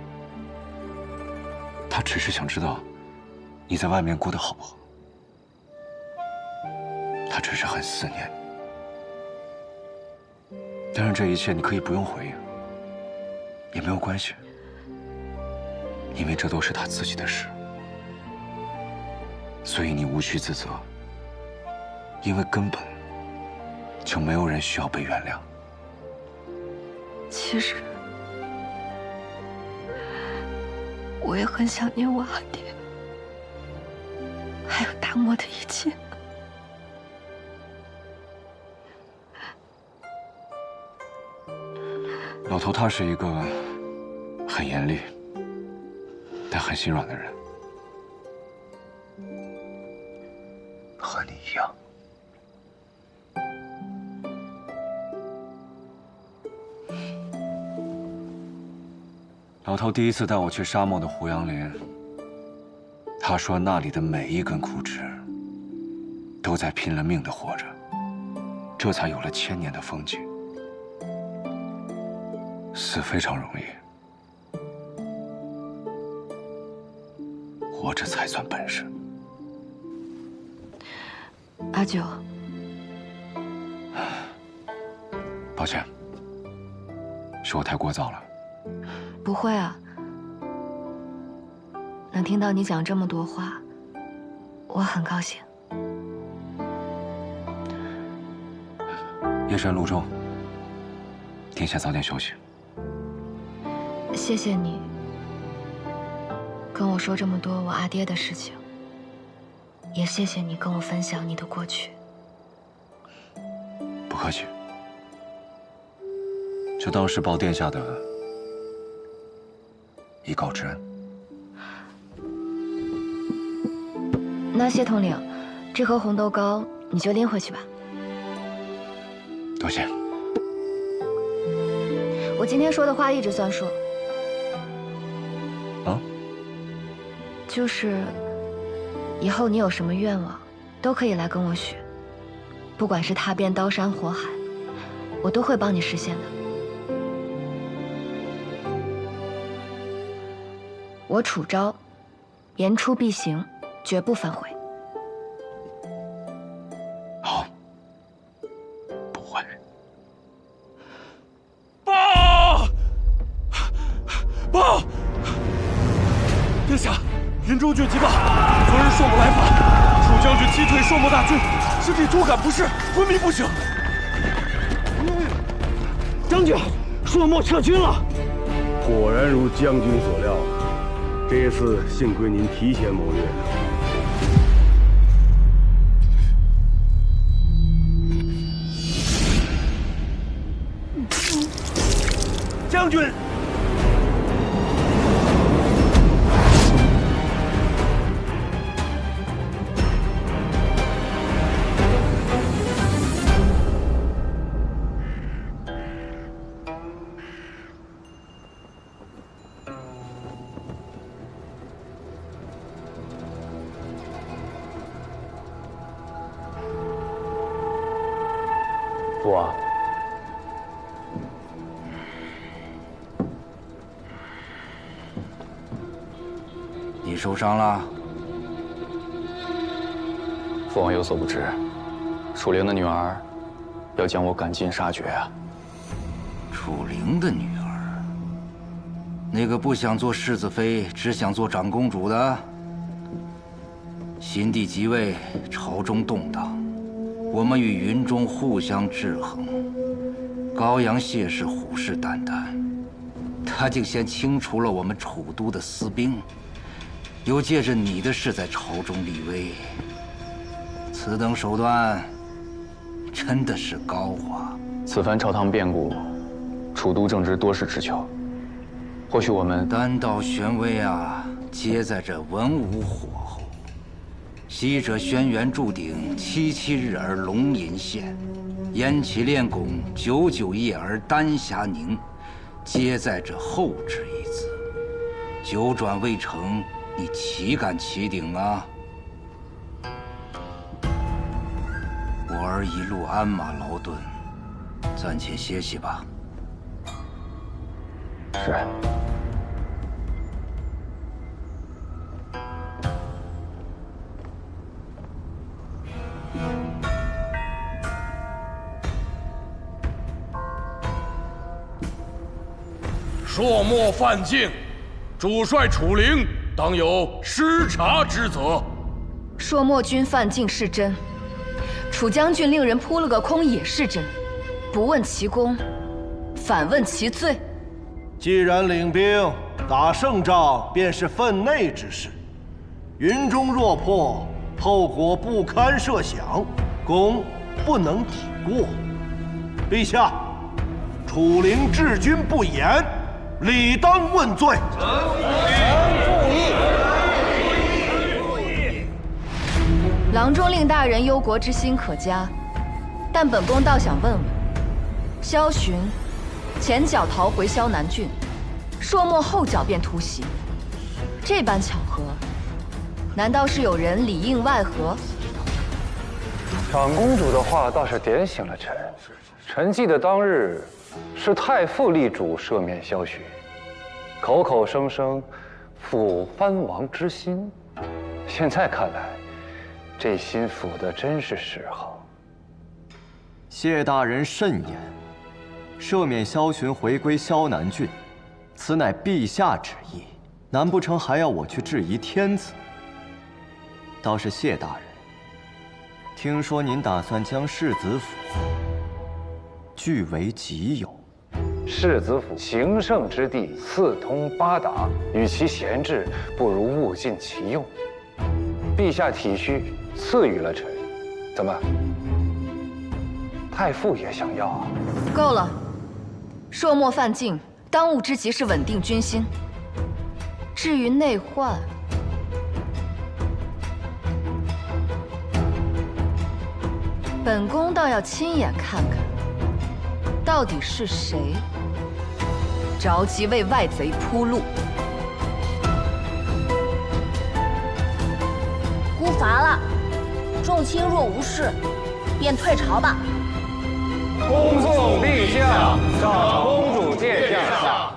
他只是想知道你在外面过得好不好。他只是很思念你，但是这一切你可以不用回应。也没有关系，因为这都是他自己的事，所以你无需自责，因为根本就没有人需要被原谅。其实，我也很想念我阿爹，还有大漠的一切。老头他是一个很严厉但很心软的人，和你一样。老头第一次带我去沙漠的胡杨林，他说那里的每一根枯枝都在拼了命地活着，这才有了1000年的风景。死非常容易，活着才算本事。阿九，抱歉，是我太聒噪了。不会啊，能听到你讲这么多话，我很高兴。夜深路重，殿下早点休息。谢谢你跟我说这么多我阿爹的事情，也谢谢你跟我分享你的过去。不客气，就当是报殿下的以告之恩。那谢统领，这盒红豆糕你就拎回去吧。多谢。我今天说的话一直算数。就是以后你有什么愿望，都可以来跟我许，不管是踏遍刀山火海，我都会帮你实现的。我楚昭，言出必行，绝不反悔。好，不会。报！殿下，人中郡急报，昨日朔漠来访，楚将军击退朔漠大军，身体突感不适，昏迷不醒。将军，朔漠撤军了。果然如将军所料，这次幸亏您提前谋略。将军。父王，你受伤了？父王有所不知，楚灵的女儿要将我赶尽杀绝啊！楚灵的女儿，那个不想做世子妃，只想做长公主的。新帝即位，朝中动荡，我们与云中互相制衡。高阳谢氏虎视眈眈，他竟先清除了我们楚都的私兵，又借着你的事在朝中立威。此等手段，真的是高啊！此番朝堂变故，楚都正值多事之秋，或许我们单道玄威啊，皆在这文武火候。昔者轩辕注鼎，77日而龙吟现；燕齐练功，99夜而丹霞凝，皆在这后之一字。九转未成，你岂敢齐鼎啊？我儿一路鞍马劳顿，暂且歇息吧。是。朔漠犯境，主帅楚灵当有失察之责。朔漠军犯境是真，楚将军令人扑了个空也是真，不问其功，反问其罪。既然领兵打胜仗，便是分内之事。云中若破，后果不堪设想，公不能抵过。陛下，楚灵治军不严，理当问罪。郎中令大人忧国之心可嘉，但本宫倒想问问，萧寻前脚逃回萧南郡，朔漠后脚便突袭，这般巧合，难道是有人里应外合？长公主的话倒是点醒了臣。臣记得当日是太傅力主赦免萧寻，口口声声抚藩王之心，现在看来，这心抚的真是时候。谢大人慎言，赦免萧寻回归萧南郡，此乃陛下旨意，难不成还要我去质疑天子？倒是谢大人，听说您打算将世子府据为己有。世子府行胜之地，四通八达，与其闲置，不如物尽其用。陛下体恤，赐予了臣，怎么？太傅也想要啊？够了，朔漠犯境，当务之急是稳定军心。至于内患，本宫倒要亲眼看看，到底是谁着急为外贼铺路。孤伐了，众卿若无事，便退朝吧。恭送陛下，长公主见驾下。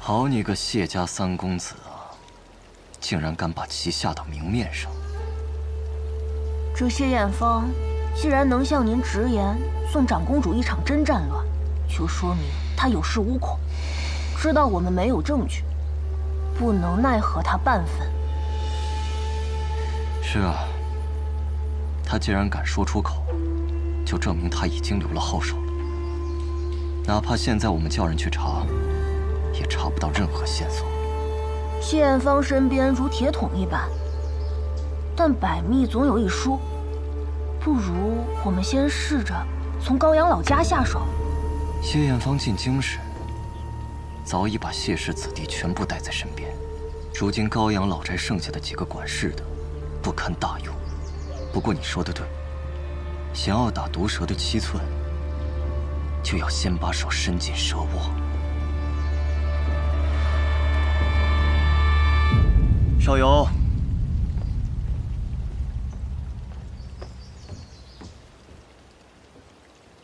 好你个谢家三公子啊，竟然敢把其下到明面上！这谢艳芳既然能向您直言送长公主一场真战乱，就说明她有恃无恐，知道我们没有证据，不能奈何她半分。是啊，她既然敢说出口，就证明她已经留了后手了。哪怕现在我们叫人去查，也查不到任何线索。谢艳芳身边如铁桶一般，但百密总有一疏，不如我们先试着从高阳老家下手。谢艳芳进京时，早已把谢氏子弟全部带在身边，如今高阳老宅剩下的几个管事的，不堪大用。不过你说的对，想要打毒蛇的7寸，就要先把手伸进蛇窝。少游，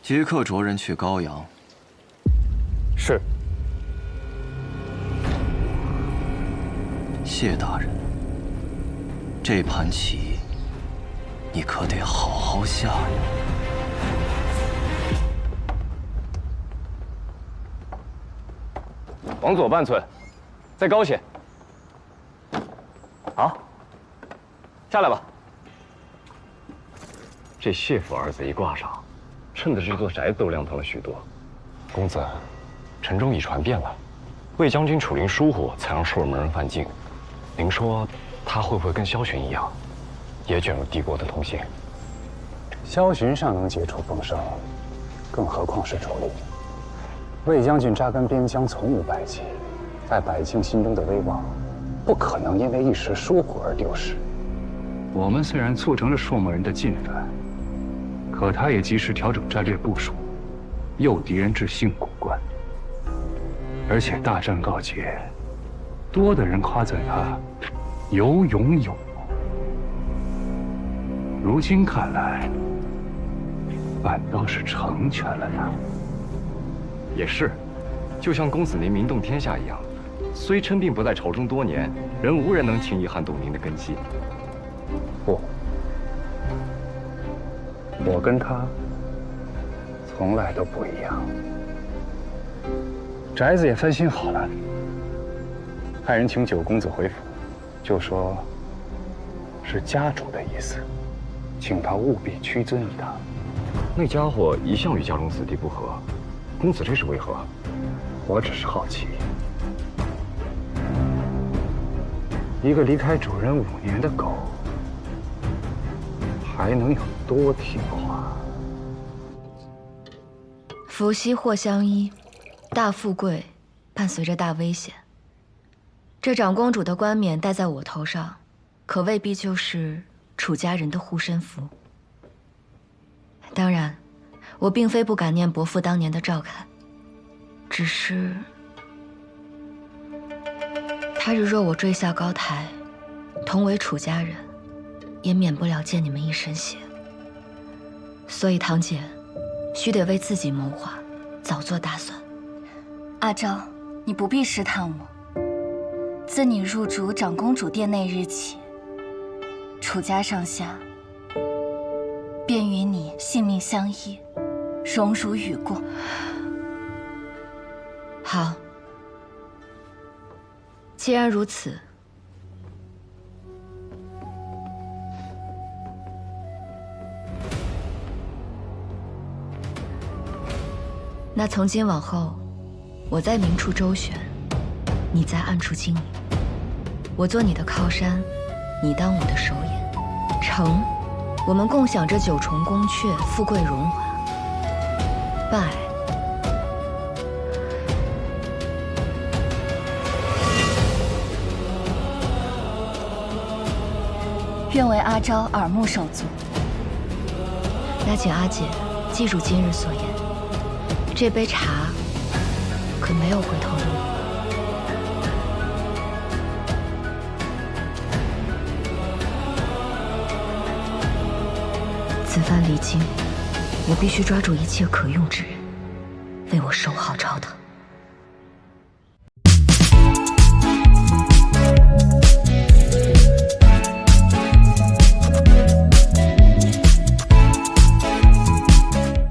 即刻着人去高阳。是。谢大人，这盘棋你可得好好下呀。往左半寸，再高些。好，下来吧。这谢府二字一挂上，衬得这座宅子都亮堂了许多。公子，城中已传遍了，魏将军处临疏忽，才让朔门人犯境。您说他会不会跟萧玄一样，也卷入敌国的通信？萧寻尚能解除风声，更何况是主力。魏将军扎根边疆，从无败绩，在百姓心中的威望，不可能因为一时疏忽而丢失。我们虽然促成了朔漠人的进犯，可他也及时调整战略部署，诱敌人至信古关。而且大战告捷，多的人夸赞他有勇有谋。如今看来，反倒是成全了他。也是，就像公子您名动天下一样，虽称病不在朝中多年，仍无人能轻易撼动您的根基。不，我跟他从来都不一样。宅子也翻新好了，派人请九公子回府，就说是家主的意思，请他务必屈尊一趟。那家伙一向与家中子弟不和，公子这是为何？我只是好奇，一个离开主人5年的狗，还能有多听话？伏羲祸相依，大富贵伴随着大危险。这长公主的冠冕戴在我头上，可未必就是楚家人的护身符。当然，我并非不感念伯父当年的照看，只是他日若我坠下高台，同为楚家人，也免不了溅你们一身血。所以堂姐，须得为自己谋划，早做打算。阿昭，你不必试探我。自你入主长公主殿那日起，楚家上下便与你性命相依，荣辱与共。好，既然如此，那从今往后，我在明处周旋，你在暗处经营。我做你的靠山，你当我的手眼。成，我们共享着九重宫阙，富贵荣华。败，愿为阿昭耳目手足。那请阿姐记住今日所言，这杯茶可没有回头路。此番离京，我必须抓住一切可用之人，为我守好朝堂。